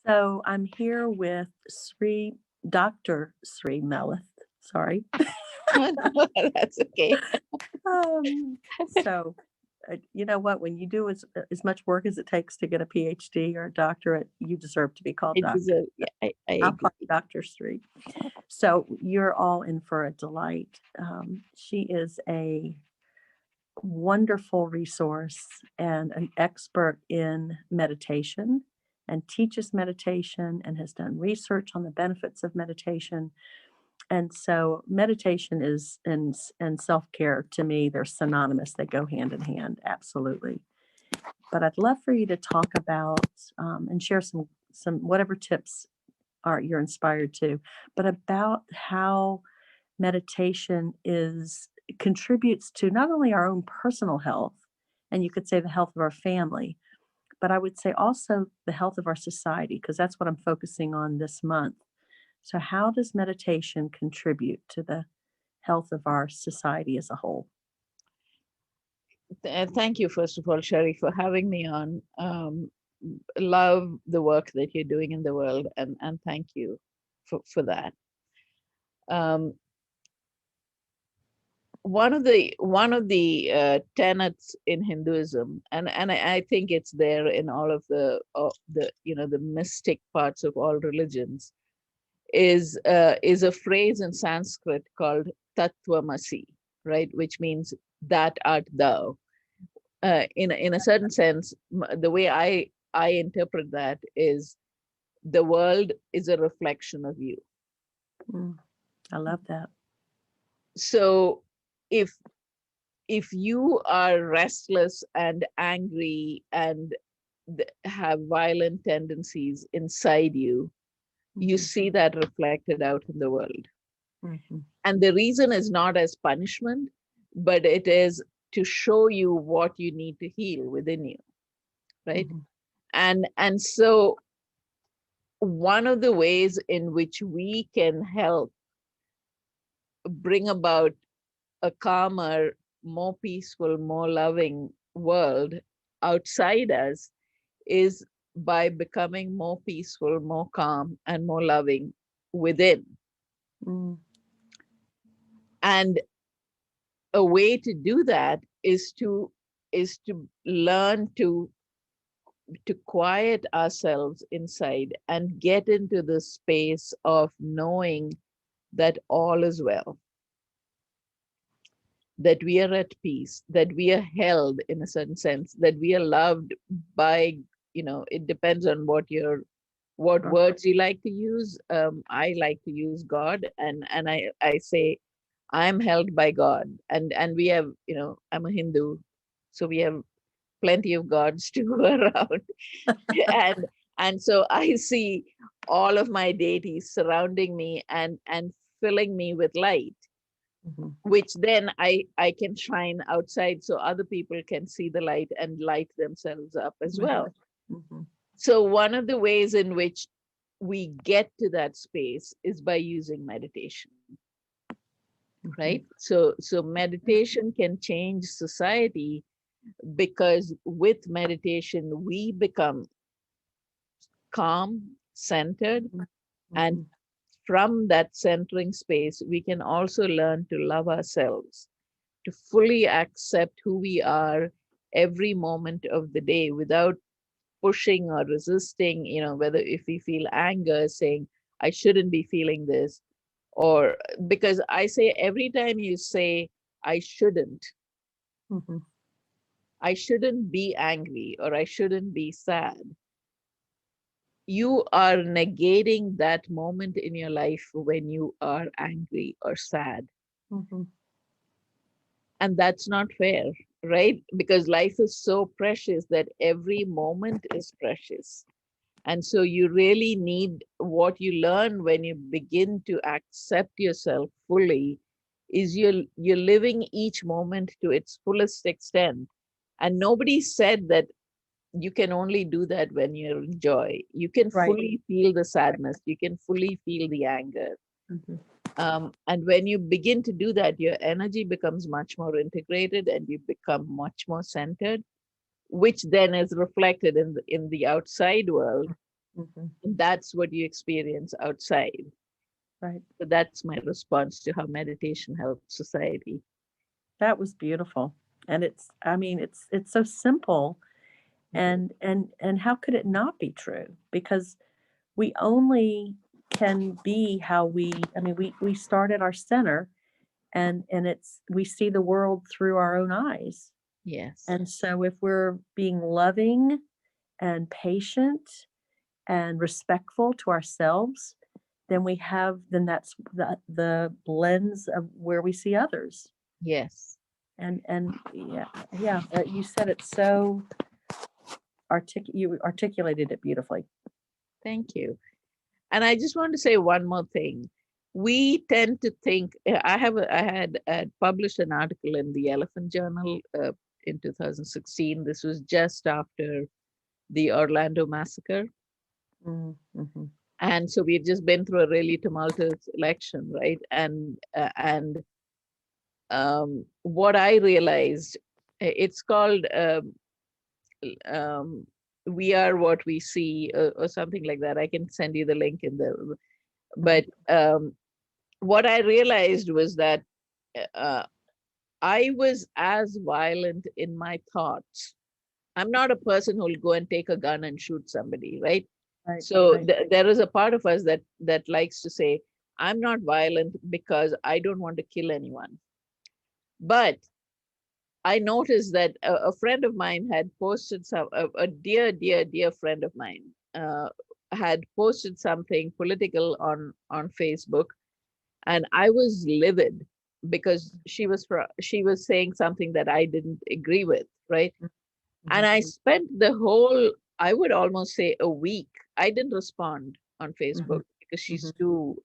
So I'm here with Dr.Sree Meleth. Sorry. That's okay. So, you know what? When you do as much work as it takes to get a PhD or a doctorate, you deserve to be called I doctor. deserve, yeah, I I'll call you agree. Dr. Sree. So you're all in for a delight. She is a wonderful resource and an expert in meditation and teaches meditation and has done research on the benefits of meditation. And so meditation is and self-care to me, they're synonymous. They go hand in hand, absolutely. But I'd love for you to talk about and share some whatever tips are you're inspired to, but about how meditation is contributes to not only our own personal health, and you could say the health of our family, but I would say also the health of our society, because that's what I'm focusing on this month. So, how does meditation contribute to the health of our society as a whole? Thank you, first of all, Sherry, for having me on. Love the work that you're doing in the world, and thank you for that. Um, one of the tenets in Hinduism, and I think it's there in all of the mystic parts of all religions, is a phrase in Sanskrit called Tattvamasi, right, which means that art thou. In a certain sense, the way I interpret that is the world is a reflection of you. Mm, I love that. So if if you are restless and angry and have violent tendencies inside you, you Mhm, see that reflected out in the world. mhm, And the reason is not as punishment, but it is to show you what you need to heal within you, right? mhm, And so one of the ways in which we can help bring about a calmer, more peaceful, more loving world outside us is by becoming more peaceful, more calm, and more loving within. mm, And a way to do that is to learn to quiet ourselves inside and get into the space of knowing that all is well, that we are at peace, that we are held in a certain sense, that we are loved by, it depends on what right. words you like to use. I like to use God, and I say I'm held by God, and we have, I'm a Hindu, so we have plenty of gods to go around, and and so I see all of my deities surrounding me and filling me with light, Mhm, which then I can shine outside so other people can see the light and light themselves up as right. well. Mhm, So one of the ways in which we get to that space is by using meditation, right? mhm, So meditation can change society because with meditation we become calm, centered, mhm, and mhm, from that centering space we can also learn to love ourselves, to fully accept who we are every moment of the day without pushing or resisting, whether if we feel anger, saying, I shouldn't be feeling this, or because I say every time you say, I shouldn't, mhm. I shouldn't be angry or I shouldn't be sad, you are negating that moment in your life when you are angry or sad. Mhm. And that's not fair, right? Because life is so precious that every moment is precious. And so you really need, what you learn when you begin to accept yourself fully is you're living each moment to its fullest extent. And nobody said that you can only do that when you're in joy. You can Right. fully feel the sadness, you can fully feel the anger. Mhm. And when you begin to do that, your energy becomes much more integrated and you become much more centered, which then is reflected in the outside world. Mhm. And that's what you experience outside. Right. So that's my response to how meditation helps society. That was beautiful. And it's, I mean, it's so simple, Mhm. and how could it not be true? Because we only can be how we, I mean, we start at our center, and it's, we see the world through our own eyes. Yes, And so if we're being loving and patient and respectful to ourselves, then we have, then that's the lens of where we see others. yes. And yeah, yeah, you said it so you articulated it beautifully. Thank you. And I just want to say one more thing. We tend to think, I had published an article in the Elephant Journal in 2016. This was just after the Orlando massacre. Mm-hmm. And so we've just been through a really tumultuous election, right? And what I realized, it's called um, "We Are What We See" or something like that. I can send you the link in the. Hmm. But what I realized was that uh, I was as violent in my thoughts. I'm not a person who will go and take a gun and shoot somebody, right? Right, So right. there is a part of us that likes to say, I'm not violent because I don't want to kill anyone. But I noticed that a friend of mine had posted a dear, dear, dear friend of mine had posted something political on Facebook, and I was livid because she was saying something that I didn't agree with, right? And Mm-hmm. I spent the whole, I would almost say a week. I didn't respond on Hmm. Facebook because Hmm. she's too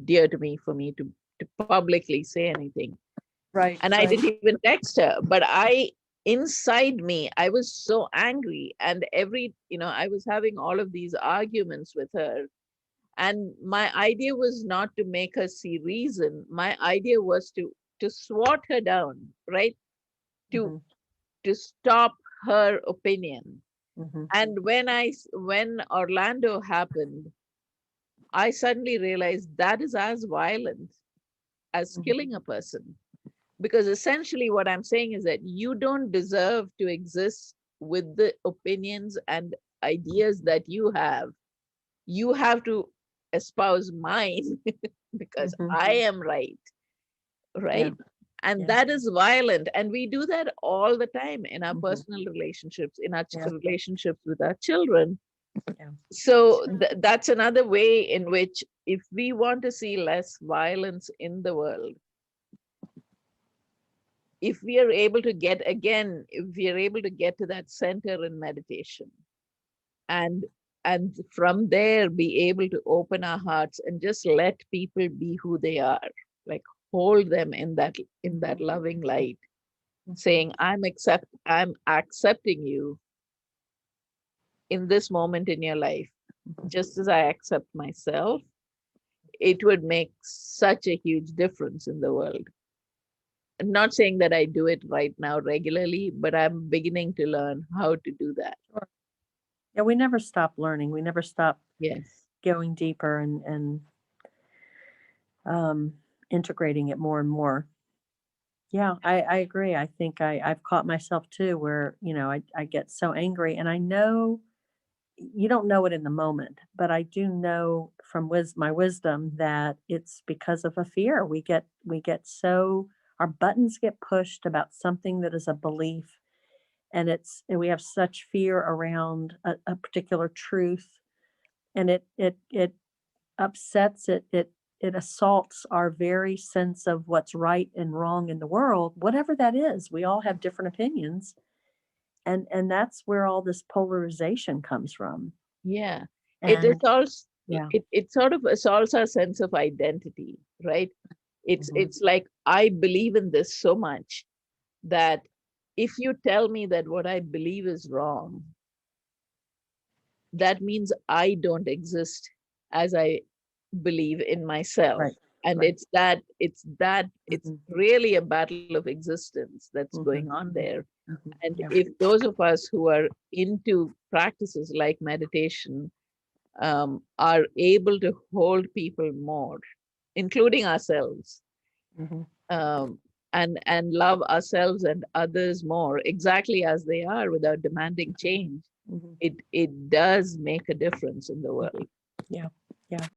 dear to me for me to publicly say anything. Right, And I right. didn't even text her, but inside me, I was so angry. And I was having all of these arguments with her. And my idea was not to make her see reason. My idea was to swat her down, right? To Hmm. to stop her opinion. Hmm. And when Orlando happened, I suddenly realized that is as violent as Hmm. killing a person. Because essentially, what I'm saying is that you don't deserve to exist with the opinions and ideas that you have. You have to espouse mine because Hmm. I am right, Yeah, right? And yeah, that is violent. And we do that all the time in our hmm, personal relationships, in our yeah, relationships with our children. yeah. So that's another way in which, if we want to see less violence in the world, if we are able to get, again, if we are able to get to that center in meditation, and from there be able to open our hearts and just let people be who they are, like hold them in that Hmm. loving light, Hmm. saying, I'm accepting you in this moment in your life, just as I accept myself. It would make such a huge difference in the world. I'm not saying that I do it right now regularly, but I'm beginning to learn how to do that. Sure. Yeah, we never stop learning. We never stop Yes. going deeper and um, integrating it more and more. Yeah, I agree. I think I've caught myself too, where, I get so angry, and I know you don't know it in the moment, but I do know from my wisdom that it's because of a fear. We get so, our buttons get pushed about something that is a belief, and we have such fear around a particular truth, and it upsets it assaults our very sense of what's right and wrong in the world, whatever that is. We all have different opinions, and that's where all this polarization comes from. Yeah. It And assaults, yeah. it sort of assaults our sense of identity, right? Mhm. It's like I believe in this so much that if you tell me that what I believe is wrong, that means I don't exist as I believe in myself. Right, And right. it's Mhm, really a battle of existence that's mhm, going on there. mhm. And Yeah. if those of us who are into practices like meditation are able to hold people more, including ourselves, Mhm. um, and love ourselves and others more exactly as they are without demanding change, Mhm. it does make a difference in the world. Yeah. Yeah.